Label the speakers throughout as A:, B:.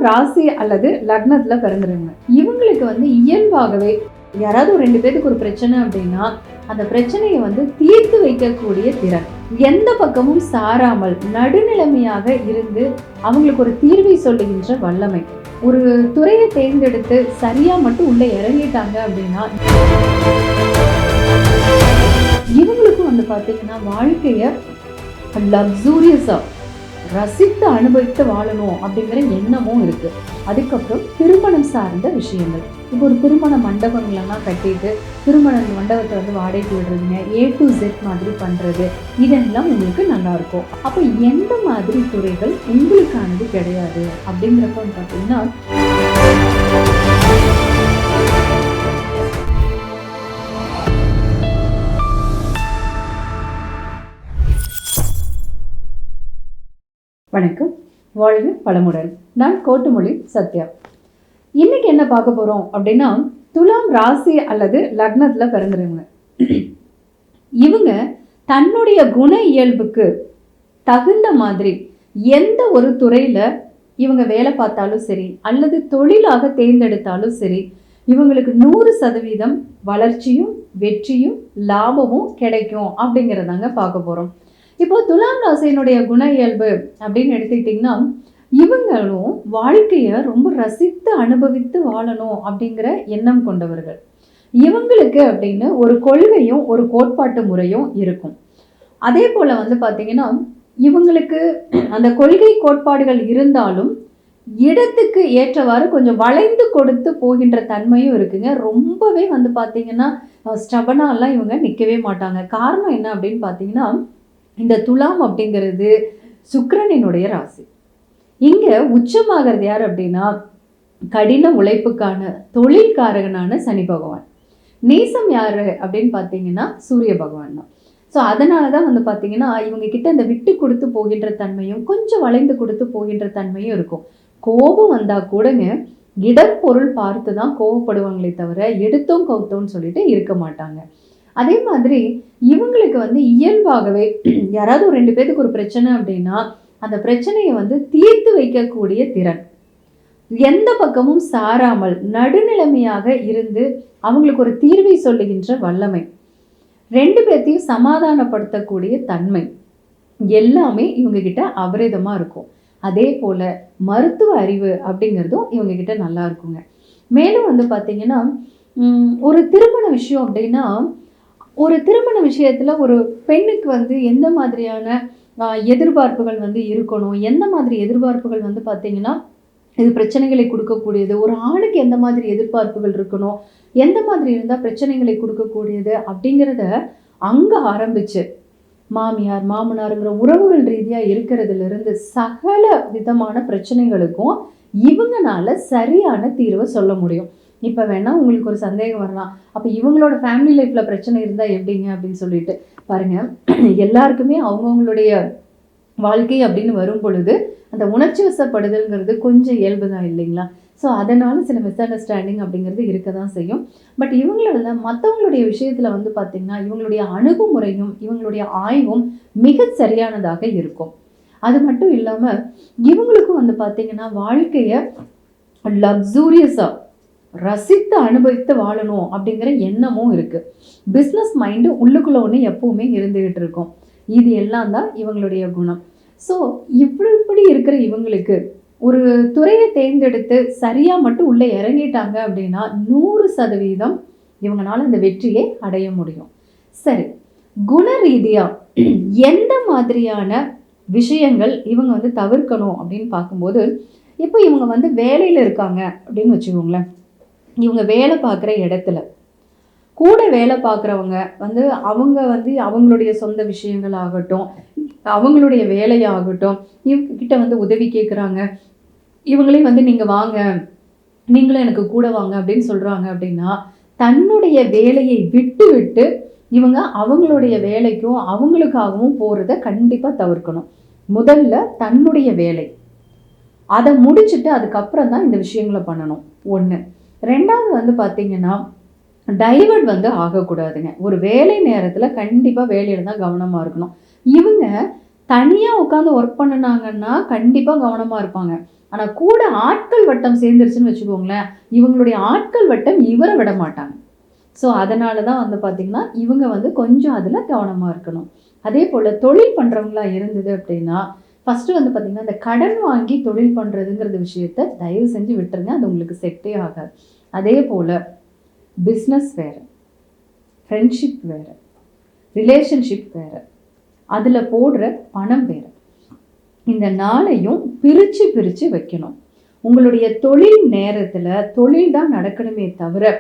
A: ராசி அல்லது லக்னத்துல பிறந்துருங்க. இவங்களுக்கு இயல்பாகவே யாராவது ஒரு 2 பேருக்கு ஒரு பிரச்சனை அப்படின்னா அந்த பிரச்சனையை தீர்த்து வைக்கக்கூடிய திறன், எந்த பக்கமும் சாராமல் நடுநிலைமையாக இருந்து அவங்களுக்கு ஒரு தீர்வை சொல்லுகின்ற வல்லமை, ஒரு துறையை தேர்ந்தெடுத்து சரியா மட்டும் உள்ள இறங்கிட்டாங்க அப்படின்னா இவங்களுக்கும் பாத்தீங்கன்னா வாழ்க்கைய லக்ஸூரியஸா ரசித்து அனுபவித்து வாழணும் அப்படிங்கிற எண்ணமும் இருக்கு. அதுக்கப்புறம் திருமணம் சார்ந்த விஷயங்கள், இப்போ ஒரு திருமண மண்டபங்களெல்லாம் கட்டிட்டு திருமண மண்டபத்தை வாடகைக்கு விடுறதுங்க, A to Z மாதிரி பண்றது, இதெல்லாம் உங்களுக்கு நல்லா இருக்கும். அப்போ எந்த மாதிரி துறைகள் உங்களுக்கானது கிடையாது அப்படிங்கிறப்ப பார்த்தீங்கன்னா வணக்கம், வாழ்க வளமுடன். நான் கோட்டுமொழி சத்யா. இன்னைக்கு என்ன பார்க்க போறோம் அப்படின்னா, துலாம் ராசி அல்லது லக்னத்துல பிறந்துருங்க. இவங்க தன்னுடைய குண இயல்புக்கு தகுந்த மாதிரி எந்த ஒரு துறையில இவங்க வேலை பார்த்தாலும் சரி அல்லது தொழிலாக தேர்ந்தெடுத்தாலும் சரி, இவங்களுக்கு 100% வளர்ச்சியும் வெற்றியும் லாபமும் கிடைக்கும் அப்படிங்கிறதாங்க பார்க்க போறோம். இப்போ துலாம் ராசியினுடைய குண இயல்பு அப்படின்னு எடுத்துக்கிட்டிங்கன்னா, இவங்களும் வாழ்க்கையை ரொம்ப ரசித்து அனுபவித்து வாழணும் அப்படிங்கிற எண்ணம் கொண்டவர்கள். இவங்களுக்கு அப்படின்னு ஒரு கொள்கையும் ஒரு கோட்பாட்டு முறையும் இருக்கும். அதே போல பார்த்தீங்கன்னா இவங்களுக்கு அந்த கொள்கை கோட்பாடுகள் இருந்தாலும் இடத்துக்கு ஏற்றவாறு கொஞ்சம் வளைந்து கொடுத்து போகின்ற தன்மையும் இருக்குங்க. ரொம்பவே பார்த்தீங்கன்னா ஸ்டபனாலாம் இவங்க நிற்கவே மாட்டாங்க. காரணம் என்ன அப்படின்னு பார்த்தீங்கன்னா, இந்த துலாம் அப்படிங்கிறது சுக்கிரனினுடைய ராசி. இங்க உச்சமாகிறது யார் அப்படின்னா கடின உழைப்புக்கான தொழில்காரகனான சனி பகவான். நீசம் யாரு அப்படின்னு பார்த்தீங்கன்னா சூரிய பகவான் தான். ஸோ அதனால தான் பார்த்தீங்கன்னா இவங்க கிட்ட இந்த விட்டு கொடுத்து போகின்ற தன்மையும் கொஞ்சம் வளைந்து கொடுத்து போகின்ற தன்மையும் இருக்கும். கோபம் வந்தா கூடங்க இடம் பொருள் பார்த்து தான் கோபப்படுவாங்களே தவிர எடுத்தோம் கவுத்தோன்னு சொல்லிட்டு இருக்க மாட்டாங்க. அதே மாதிரி இவங்களுக்கு இயல்பாகவே யாராவது ஒரு 2 பேருக்கு ஒரு பிரச்சனை அப்படின்னா அந்த பிரச்சனையை தீர்த்து வைக்கக்கூடிய திறன், எந்த பக்கமும் சாராமல் நடுநிலைமையாக இருந்து அவங்களுக்கு ஒரு தீர்வை சொல்லுகின்ற வல்லமை, 2 பேர்த்தையும் சமாதானப்படுத்தக்கூடிய தன்மை, எல்லாமே இவங்க கிட்ட அபரிதமா இருக்கும். அதே போல மருத்துவ அறிவு அப்படிங்கிறதும் இவங்க கிட்ட நல்லா இருக்குங்க. மேலும் பார்த்தீங்கன்னா ஒரு திருமண விஷயம் அப்படின்னா, ஒரு திருமண விஷயத்துல ஒரு பெண்ணுக்கு எந்த மாதிரியான எதிர்பார்ப்புகள் இருக்கணும், எந்த மாதிரி எதிர்பார்ப்புகள் பார்த்தீங்கன்னா இது பிரச்சனைகளை கொடுக்கக்கூடியது, ஒரு ஆணுக்கு எந்த மாதிரி எதிர்பார்ப்புகள் இருக்கணும், எந்த மாதிரி இருந்தால் பிரச்சனைகளை கொடுக்கக்கூடியது அப்படிங்கிறத அங்கே ஆரம்பிச்சு மாமியார் மாமனாருங்கிற உறவுகள் ரீதியாக இருக்கிறதுல இருந்து சகல விதமான பிரச்சனைகளுக்கும் இவங்கனால சரியான தீர்வை சொல்ல முடியும். இப்போ வேணா உங்களுக்கு ஒரு சந்தேகம் வரலாம், அப்போ இவங்களோட ஃபேமிலி லைஃப்பில் பிரச்சனை இருந்தால் எப்படிங்க அப்படின்னு சொல்லிட்டு பாருங்க. எல்லாருக்குமே அவங்கவுங்களுடைய வாழ்க்கை அப்படின்னு வரும் பொழுது அந்த உணர்ச்சி வசப்படுதல்ங்கிறது கொஞ்சம் இயல்பு தான் இல்லைங்களா? ஸோ அதனால சில மிஸ் அண்டர்ஸ்டாண்டிங் அப்படிங்கிறது இருக்க தான் செய்யும். பட் இவங்களோட மற்றவங்களுடைய விஷயத்தில் பார்த்தீங்கன்னா இவங்களுடைய அணுகுமுறையும் இவங்களுடைய ஆய்வும் மிக சரியானதாக இருக்கும். அது மட்டும் இல்லாமல் இவங்களுக்கும் பார்த்தீங்கன்னா வாழ்க்கையை லக்ஸூரியஸா ரசித்து அனுபவித்து வாழணும் அப்படிங்கிற எண்ணமும் இருக்கு. பிஸ்னஸ் மைண்டு உள்ளுக்குள்ள ஒன்று எப்பவுமே இருந்துகிட்டு இருக்கும். இது எல்லாம் தான் இவங்களுடைய குணம். ஸோ இப்படி இருக்கிற இவங்களுக்கு ஒரு துறையை தேர்ந்தெடுத்து சரியா மட்டும் உள்ள இறங்கிட்டாங்க அப்படின்னா 100% இவங்களால இந்த வெற்றியை அடைய முடியும். சரி, குண ரீதியா எந்த மாதிரியான விஷயங்கள் இவங்க தவிர்க்கணும் அப்படின்னு பார்க்கும்போது, இப்போ இவங்க வேலையில இருக்காங்க அப்படின்னு வச்சுக்கோங்களேன். இவங்க வேலை பார்க்குற இடத்துல கூட வேலை பார்க்குறவங்க அவங்க அவங்களுடைய சொந்த விஷயங்கள் ஆகட்டும், அவங்களுடைய வேலையாகட்டும், இவங்ககிட்ட உதவி கேட்குறாங்க, இவங்களே நீங்கள் வாங்க, நீங்களும் எனக்கு கூட வாங்க அப்படின்னு சொல்கிறாங்க அப்படின்னா தன்னுடைய வேலையை விட்டு விட்டு இவங்க அவங்களுடைய வேலைக்கும் அவங்களுக்காகவும் போகிறத கண்டிப்பாக தவிர்க்கணும். முதல்ல தன்னுடைய வேலை, அதை முடிச்சுட்டு அதுக்கப்புறம் தான் இந்த விஷயங்களை பண்ணணும். ஒன்று. ரெண்டாவது பார்த்தீங்கன்னா டைவர்ட் ஆகக்கூடாதுங்க. ஒரு வேலை நேரத்தில் கண்டிப்பாக வேலையில் தான் கவனமாக இருக்கணும். இவங்க தனியாக உட்காந்து ஒர்க் பண்ணினாங்கன்னா கண்டிப்பாக கவனமாக இருப்பாங்க. ஆனால் கூட ஆட்கள் வட்டம் சேர்ந்துருச்சுன்னு வச்சுக்கோங்களேன், இவங்களுடைய ஆட்கள் வட்டம் இவரை விட மாட்டாங்க. ஸோ அதனால தான் வந்து பார்த்திங்கன்னா இவங்க வந்து கொஞ்சம் அதில் கவனமாக இருக்கணும். அதே போல் தொழில் பண்ணுறவங்களா இருந்தது அப்படின்னா ஃபஸ்ட்டு வந்து பார்த்திங்கன்னா இந்த கடன் வாங்கி தொழில் பண்ணுறதுங்கிறது விஷயத்த தயவு செஞ்சு விட்டுருங்க. அது உங்களுக்கு செட்டே ஆகாது. அதே போல் பிஸ்னஸ் வேறு, ஃப்ரெண்ட்ஷிப் வேறு, ரிலேஷன்ஷிப் வேறு, அதில் போடுற பணம் வேறு. இந்த நாளையும் பிரித்து வைக்கணும். உங்களுடைய தொழில் நேரத்தில் தொழில் தான் நடக்கணுமே தவிர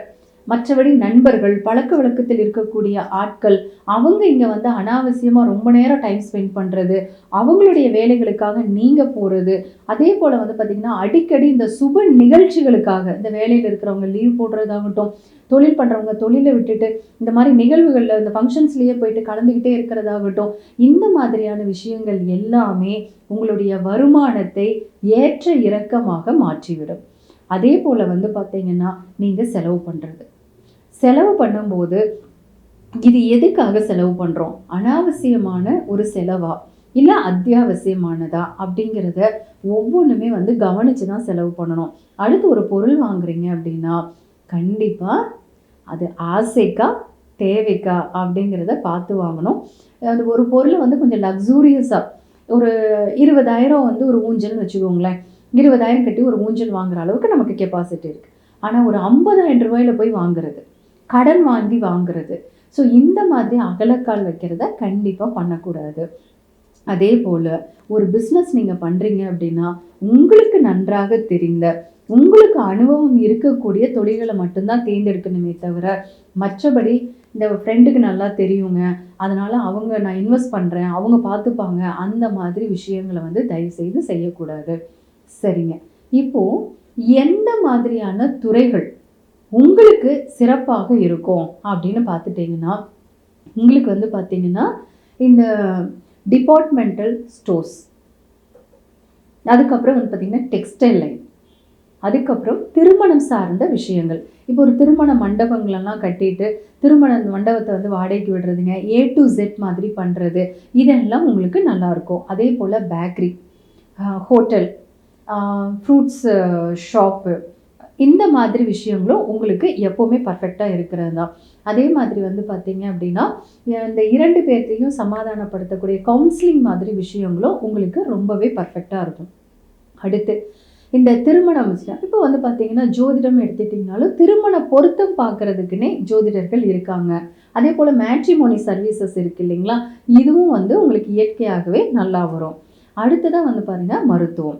A: மற்றபடி நண்பர்கள், பழக்க வழக்கத்தில் இருக்கக்கூடிய ஆட்கள், அவங்க இங்கே வந்து அனாவசியமாக ரொம்ப நேரம் டைம் ஸ்பெண்ட் பண்ணுறது, அவங்களுடைய வேலைகளுக்காக நீங்கள் போகிறது, அதே போல் வந்து பார்த்திங்கன்னா அடிக்கடி இந்த சுப நிகழ்ச்சிகளுக்காக இந்த வேலையில் இருக்கிறவங்க லீவ் போடுறதாகட்டும், தொழில் பண்ணுறவங்க தொழிலை விட்டுட்டு இந்த மாதிரி நிகழ்வுகளில் இந்த ஃபங்க்ஷன்ஸ்லேயே போயிட்டு கலந்துக்கிட்டே இருக்கிறதாகட்டும், இந்த மாதிரியான விஷயங்கள் எல்லாமே உங்களுடைய வருமானத்தை ஏற்ற இறக்கமாக மாற்றிவிடும். அதே போல் வந்து பார்த்திங்கன்னா நீங்கள் செலவு பண்ணும்போது இது எதுக்காக செலவு பண்ணுறோம், அனாவசியமான ஒரு செலவா இல்லை அத்தியாவசியமானதா அப்படிங்கிறத ஒவ்வொன்றுமே வந்து கவனித்து தான் செலவு பண்ணணும். அடுத்து ஒரு பொருள் வாங்குறீங்க அப்படின்னா கண்டிப்பாக அது ஆசைக்கா தேவைக்கா அப்படிங்கிறத பார்த்து வாங்கணும். அது ஒரு பொருளை வந்து கொஞ்சம் லக்ஸூரியஸாக ஒரு 20,000 வந்து ஒரு ஊஞ்சல்னு வச்சுக்கோங்களேன், 20,000 கட்டி ஒரு ஊஞ்சல் வாங்குற அளவுக்கு நமக்கு கெப்பாசிட்டி இருக்குது. ஆனால் ஒரு 50,000 ரூபாயில் போய் வாங்குறது, கடன் வாங்கி வாங்குறது, ஸோ இந்த மாதிரி அகலக்கால் வைக்கிறத கண்டிப்பாக பண்ணக்கூடாது. அதே போல் ஒரு பிஸ்னஸ் நீங்கள் பண்ணுறீங்க அப்படின்னா உங்களுக்கு நன்றாக தெரிந்த, உங்களுக்கு அனுபவம் இருக்கக்கூடிய தொழில்களை மட்டும்தான் தேர்ந்தெடுக்கணுமே தவிர மற்றபடி இந்த ஃப்ரெண்டுக்கு நல்லா தெரியுங்க, அதனால் அவங்க நான் இன்வெஸ்ட் பண்ணுறேன், அவங்க பார்த்துப்பாங்க, அந்த மாதிரி விஷயங்களை வந்து தயவுசெய்து செய்யக்கூடாது. சரிங்க, இப்போது எந்த மாதிரியான துறைகள் உங்களுக்கு சிறப்பாக இருக்கும் அப்படின்னு பார்த்துட்டிங்கன்னா, உங்களுக்கு வந்து பார்த்திங்கன்னா இந்த டிபார்ட்மெண்டல் ஸ்டோர்ஸ், அதுக்கப்புறம் வந்து பார்த்திங்கன்னா டெக்ஸ்டைல் லைன், அதுக்கப்புறம் திருமணம் சார்ந்த விஷயங்கள். இப்போ ஒரு திருமண மண்டபங்களெல்லாம் கட்டிட்டு திருமண மண்டபத்தை வந்து வாடகைக்கு விடுறதுங்க, A to Z மாதிரி பண்ணுறது, இதெல்லாம் உங்களுக்கு நல்லாயிருக்கும். அதே போல் பேக்கரி, ஹோட்டல், ஃப்ரூட்ஸ் ஷாப்பு, இந்த மாதிரி விஷயங்களும் உங்களுக்கு எப்போவுமே பர்ஃபெக்டாக இருக்கிறது தான். அதே மாதிரி வந்து பார்த்திங்க அப்படின்னா இந்த 2 பேர்த்தையும் சமாதானப்படுத்தக்கூடிய கவுன்சிலிங் மாதிரி விஷயங்களும் உங்களுக்கு ரொம்பவே பர்ஃபெக்டாக இருக்கும். அடுத்து இந்த திருமணம் இப்போ வந்து பார்த்திங்கன்னா ஜோதிடம் எடுத்துட்டிங்கனாலும் திருமண பொருத்தம் பார்க்குறதுக்குன்னே ஜோதிடர்கள் இருக்காங்க. அதே போல் மேட்ரிமோனி சர்வீசஸ் இருக்குது இல்லைங்களா, இதுவும் வந்து உங்களுக்கு இயற்கையாகவே நல்லா வரும். அடுத்ததாக வந்து பாருங்கள் மருத்துவம்,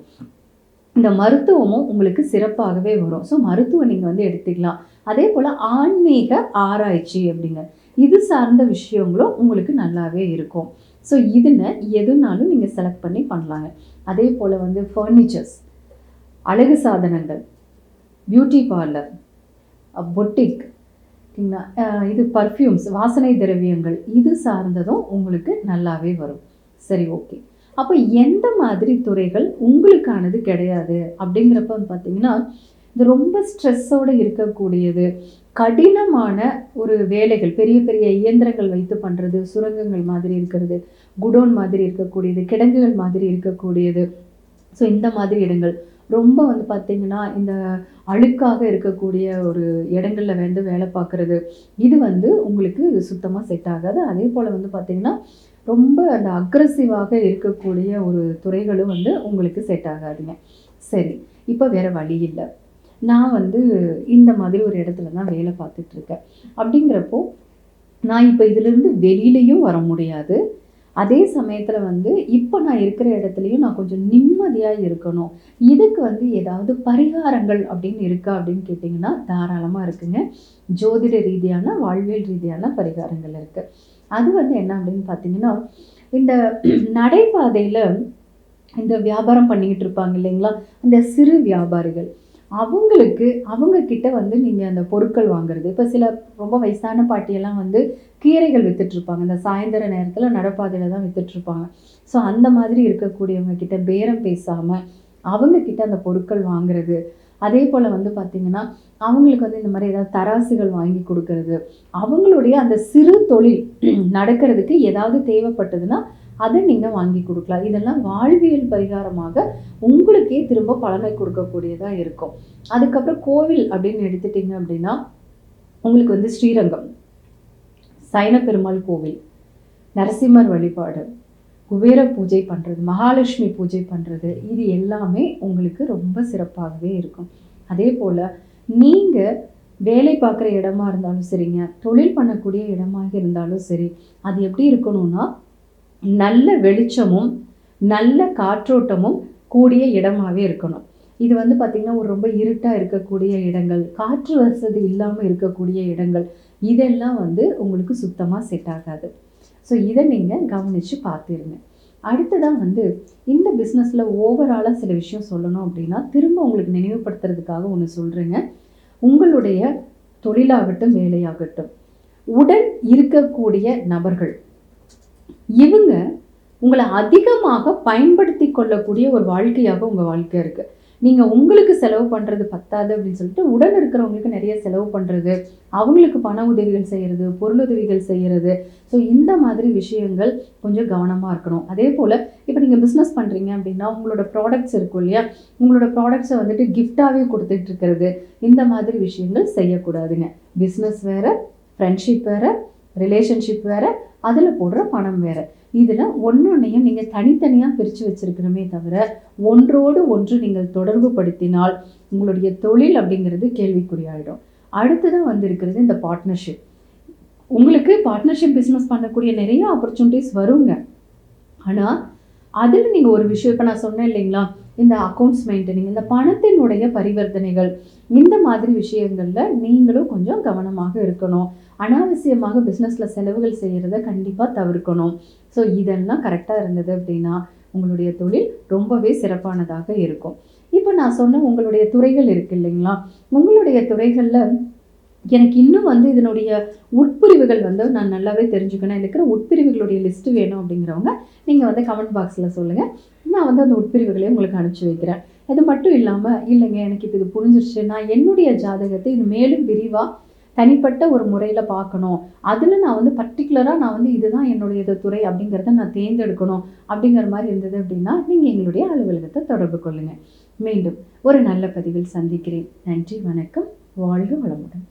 A: இந்த மருத்துவமும் உங்களுக்கு சிறப்பாகவே வரும். ஸோ மருத்துவம் நீங்கள் வந்து எடுத்துக்கலாம். அதே போல் ஆன்மீக ஆராய்ச்சி அப்படிங்க, இது சார்ந்த விஷயங்களும் உங்களுக்கு நல்லாவே இருக்கும். ஸோ இதில் எதுனாலும் நீங்கள் செலக்ட் பண்ணி பண்ணலாங்க. அதே போல் வந்து ஃபர்னிச்சர்ஸ், அழகு சாதனங்கள், பியூட்டி பார்லர், பொட்டிக், இது பர்ஃப்யூம்ஸ், வாசனை திரவியங்கள், இது சார்ந்ததும் உங்களுக்கு நல்லாவே வரும். சரி, ஓகே. அப்போ எந்த மாதிரி துறைகள் உங்களுக்கானது கிடையாது அப்படிங்கிறப்ப வந்து பார்த்திங்கன்னா, இது ரொம்ப ஸ்ட்ரெஸ்ஸோடு இருக்கக்கூடியது, கடினமான ஒரு வேலைகள், பெரிய பெரிய இயந்திரங்கள் வைத்து பண்ணுறது, சுரங்கங்கள் மாதிரி இருக்கிறது, குடோன் மாதிரி இருக்கக்கூடியது, கிடங்குகள் மாதிரி இருக்கக்கூடியது, ஸோ இந்த மாதிரி இடங்கள் ரொம்ப வந்து பார்த்திங்கன்னா இந்த அழுக்காக இருக்கக்கூடிய ஒரு இடங்களில் வந்து வேலை பார்க்குறது, இது வந்து உங்களுக்கு சுத்தமாக செட் ஆகாது. அதே போல் வந்து பார்த்திங்கன்னா ரொம்ப அந்த அக்ரெசிவாக இருக்கக்கூடிய ஒரு துறைகளும் வந்து உங்களுக்கு செட் ஆகாதுங்க. சரி, இப்போ வேறு வழி இல்லை, நான் வந்து இந்த மாதிரி ஒரு இடத்துல தான் வேலை பார்த்துட்ருக்கேன் அப்படிங்கிறப்போ நான் இப்போ இதிலேருந்து வெளியிலையும் வர முடியாது. அதே சமயத்தில் வந்து இப்போ நான் இருக்கிற இடத்துலையும் நான் கொஞ்சம் நிம்மதியாக இருக்கணும், இதுக்கு வந்து ஏதாவது பரிகாரங்கள் அப்படின்னு இருக்கா அப்படின்னு கேட்டிங்கன்னா தாராளமாக இருக்குங்க. ஜோதிட ரீதியான, வாழ்வியல் ரீதியான பரிகாரங்கள் இருக்குது. அது வந்து என்ன அப்படின்னு பார்த்தீங்கன்னா, இந்த நடைபாதையில் இந்த வியாபாரம் பண்ணிக்கிட்டு இருப்பாங்க இல்லைங்களா, அந்த சிறு வியாபாரிகள், அவங்க கிட்ட வந்து நீங்கள் அந்த பொருட்கள் வாங்குறது, இப்போ சில ரொம்ப வயசான பாட்டியெல்லாம் வந்து கீரைகள் விற்றுட்ருப்பாங்க, இந்த சாயந்தர நேரத்தில் நடப்பாதையில் தான் விற்றுட்ருப்பாங்க. ஸோ அந்த மாதிரி இருக்கக்கூடியவங்க கிட்ட பேரம் பேசாமல் அவங்கக்கிட்ட அந்த பொருட்கள் வாங்குறது. அதே போல் வந்து பார்த்திங்கன்னா அவங்களுக்கு வந்து இந்த மாதிரி ஏதாவது தராசுகள் வாங்கி கொடுக்கறது, அவங்களுடைய அந்த சிறு தொழில் நடக்கிறதுக்கு ஏதாவது தேவைப்பட்டதுன்னா அதை நீங்கள் வாங்கி கொடுக்கலாம். இதெல்லாம் வாழ்வியல் பரிகாரமாக உங்களுக்கே திரும்ப பலனை கொடுக்கக்கூடியதாக இருக்கும். அதுக்கப்புறம் கோவில் அப்படின்னு எடுத்துட்டிங்க அப்படின்னா உங்களுக்கு வந்து ஸ்ரீரங்கம், சைன பெருமாள் கோவில், நரசிம்மர் வழிபாடு, குபேர பூஜை பண்ணுறது, மகாலட்சுமி பூஜை பண்ணுறது, இது எல்லாமே உங்களுக்கு ரொம்ப சிறப்பாகவே இருக்கும். அதே போல் நீங்கள் வேலை பார்க்குற இடமா இருந்தாலும் சரிங்க, தொழில் பண்ணக்கூடிய இடமாக இருந்தாலும் சரி, அது எப்படி இருக்கணும்னா நல்ல வெளிச்சமும் நல்ல காற்றோட்டமும் கூடிய இடமாகவே இருக்கணும். இது வந்து பார்த்திங்கன்னா ஒரு ரொம்ப இருட்டாக இருக்கக்கூடிய இடங்கள், காற்று வசதி இல்லாமல் இருக்கக்கூடிய இடங்கள், இதெல்லாம் வந்து உங்களுக்கு சுத்தமாக செட் ஆகாது. ஸோ இதை நீங்கள் கவனித்து பார்த்துருங்க. அடுத்ததாக வந்து இந்த பிஸ்னஸில் ஓவராலாக சில விஷயம் சொல்லணும் அப்படின்னா, திரும்ப உங்களுக்கு நினைவுபடுத்துறதுக்காக ஒன்று சொல்கிறேங்க. உங்களுடைய தொழிலாகட்டும் வேலையாகட்டும், உடன் இருக்கக்கூடிய நபர்கள் இவங்க உங்களை அதிகமாக பயன்படுத்தி கொள்ளக்கூடிய ஒரு வாழ்க்கையாக உங்கள் வாழ்க்கை இருக்குது. நீங்கள் உங்களுக்கு செலவு பண்ணுறது பத்தாது அப்படின்னு சொல்லிட்டு உடன் இருக்கிறவங்களுக்கு நிறைய செலவு பண்ணுறது, அவங்களுக்கு பண உதவிகள் செய்கிறது, பொருளுதவிகள் செய்கிறது. ஸோ இந்த மாதிரி விஷயங்கள் கொஞ்சம் கவனமாக இருக்கணும். அதே போல் இப்போ நீங்கள் பிஸ்னஸ் பண்ணுறீங்க அப்படின்னா உங்களோட ப்ராடக்ட்ஸ் இருக்கும் இல்லையா, உங்களோட ப்ராடக்ட்ஸை வந்துட்டு கிஃப்டாகவே கொடுத்துட்டு இருக்கிறது, இந்த மாதிரி விஷயங்கள் செய்யக்கூடாதுங்க. பிஸ்னஸ் வேறு, ஃப்ரெண்ட்ஷிப் வேறு, ரிலேஷன்ஷிப் வேறு, அதில் போடுற பணம் வேறு. இதில் ஒன்றொன்றையும் நீங்கள் தனித்தனியாக பிரித்து வச்சுருக்கணுமே தவிர ஒன்றோடு ஒன்று நீங்கள் தொடர்பு படுத்தினால் உங்களுடைய தொழில் அப்படிங்கிறது கேள்விக்குறியாயிடும். அடுத்ததான் வந்திருக்கிறது இந்த பார்ட்னர்ஷிப். உங்களுக்கு பார்ட்னர்ஷிப் பிஸ்னஸ் பண்ணக்கூடிய நிறைய ஆப்பர்ச்சுனிட்டிஸ் வருங்க. ஆனால் அதில் நீங்கள் ஒரு விஷயம், இப்போ நான் சொன்னேன் இல்லைங்களா, இந்த அக்கௌண்ட்ஸ் மெயின்டெனிங், இந்த பணத்தினுடைய பரிவர்த்தனைகள், இந்த மாதிரி விஷயங்களில் நீங்களும் கொஞ்சம் கவனமாக இருக்கணும். அனாவசியமாக பிஸ்னஸில் செலவுகள் செய்கிறத கண்டிப்பாக தவிர்க்கணும். ஸோ இதெல்லாம் கரெக்டாக இருந்தது அப்படின்னா உங்களுடைய தொழில் ரொம்பவே சிறப்பானதாக இருக்கும். இப்போ நான் சொன்ன உங்களுடைய துறைகள் இருக்குது இல்லைங்களா, உங்களுடைய துறைகளில் எனக்கு இன்னும் வந்து இதனுடைய உட்பிரிவுகள் வந்து நான் நல்லாவே தெரிஞ்சுக்கணும், இருக்கிற உட்பிரிவுகளுடைய லிஸ்ட்டு வேணும் அப்படிங்கிறவங்க நீங்கள் வந்து கமெண்ட் பாக்ஸில் சொல்லுங்கள். நான் வந்து அந்த உட்பிரிவுகளையும் உங்களுக்கு அனுப்பிச்சி வைக்கிறேன். அது மட்டும் இல்லாமல் இல்லைங்க எனக்கு இப்போ இது புரிஞ்சிருச்சு, நான் என்னுடைய ஜாதகத்தை இது மேலும் விரிவாக தனிப்பட்ட ஒரு முறையில் பார்க்கணும், அதில் நான் வந்து பர்டிகுலராக நான் வந்து இதுதான் என்னுடைய துறை அப்படிங்கிறத நான் தேர்ந்தெடுக்கணும் அப்படிங்கிற மாதிரி இருந்தது அப்படின்னா நீங்கள் எங்களுடைய அலுவலகத்தை தொடர்பு கொள்ளுங்கள். மீண்டும் ஒரு நல்ல பதிவில் சந்திக்கிறேன். நன்றி, வணக்கம், வாழ்க வளமுடன்.